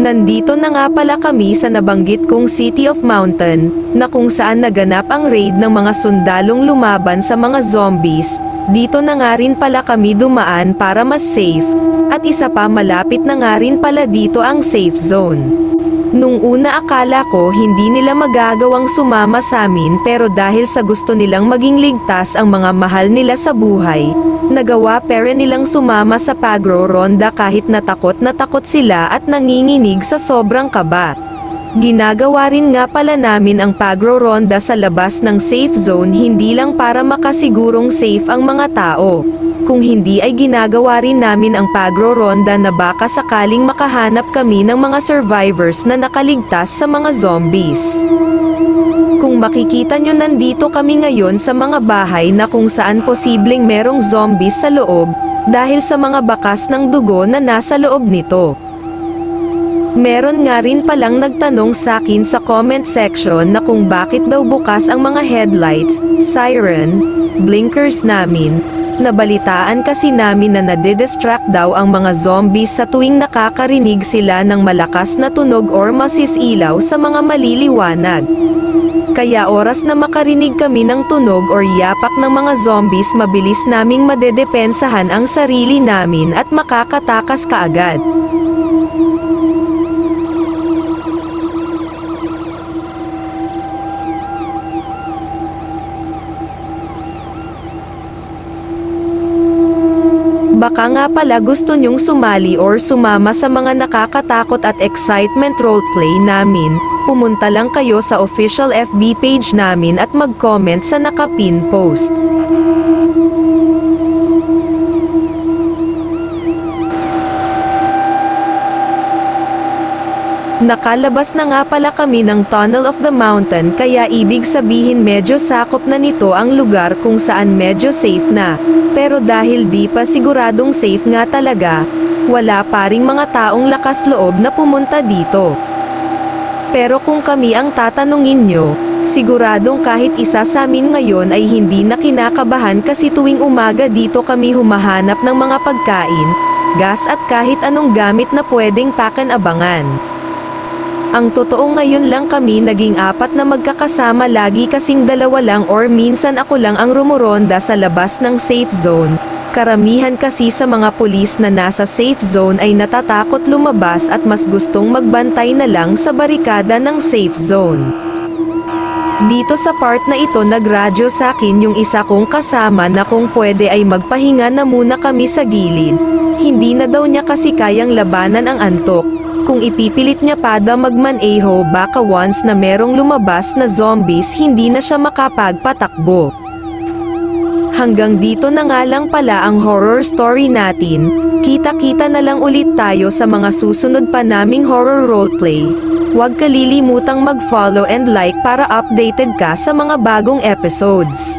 Nandito na nga pala kami sa nabanggit kong City of Mountain, na kung saan naganap ang raid ng mga sundalong lumaban sa mga zombies. Dito na nga rin pala kami dumaan para mas safe, at isa pa malapit na nga rin pala dito ang safe zone. Nung una akala ko hindi nila magagawang sumama sa amin pero dahil sa gusto nilang maging ligtas ang mga mahal nila sa buhay, nagawa pero nilang sumama sa pagro-ronda kahit natakot sila at nanginginig sa sobrang kaba. Ginagawa rin nga pala namin ang pagro-ronda sa labas ng safe zone hindi lang para makasigurong safe ang mga tao. Kung hindi ay ginagawa rin namin ang pagro-ronda na baka sakaling makahanap kami ng mga survivors na nakaligtas sa mga zombies. Kung makikita nyo nandito kami ngayon sa mga bahay na kung saan posibleng merong zombies sa loob, dahil sa mga bakas ng dugo na nasa loob nito. Meron nga rin palang nagtanong sa akin sa comment section na kung bakit daw bukas ang mga headlights, siren, blinkers namin. Nabalitaan kasi namin na nade-distract daw ang mga zombies sa tuwing nakakarinig sila ng malakas na tunog or masisilaw sa mga maliliwanag. Kaya oras na makarinig kami ng tunog or yapak ng mga zombies mabilis naming madedepensahan ang sarili namin at makakatakas kaagad. Baka nga pala gusto nyong sumali or sumama sa mga nakakatakot at excitement roleplay namin, pumunta lang kayo sa official FB page namin at mag-comment sa nakapin post. Nakalabas na nga pala kami ng Tunnel of the Mountain kaya ibig sabihin medyo sakop na nito ang lugar kung saan medyo safe na. Pero dahil di pa siguradong safe nga talaga, wala pa ring mga taong lakas loob na pumunta dito. Pero kung kami ang tatanungin nyo, siguradong kahit isa sa amin ngayon ay hindi na kinakabahan kasi tuwing umaga dito kami humahanap ng mga pagkain, gas at kahit anong gamit na pwedeng pakanabangan. Ang totoo ngayon lang kami naging apat na magkakasama lagi kasing dalawa lang or minsan ako lang ang rumuronda sa labas ng safe zone. Karamihan kasi sa mga pulis na nasa safe zone ay natatakot lumabas at mas gustong magbantay na lang sa barikada ng safe zone. Dito sa part na ito nagradyo sa akin yung isa kong kasama na kung pwede ay magpahinga na muna kami sa gilid. Hindi na daw niya kasi kayang labanan ang antok. Kung ipipilit niya pa daw magmaneho baka once na merong lumabas na zombies hindi na siya makapagpatakbo. Hanggang dito na nga lang pala ang horror story natin. Kita-kita na lang ulit tayo sa mga susunod pa naming horror roleplay. Huwag kalilimutang mag-follow and like para updated ka sa mga bagong episodes.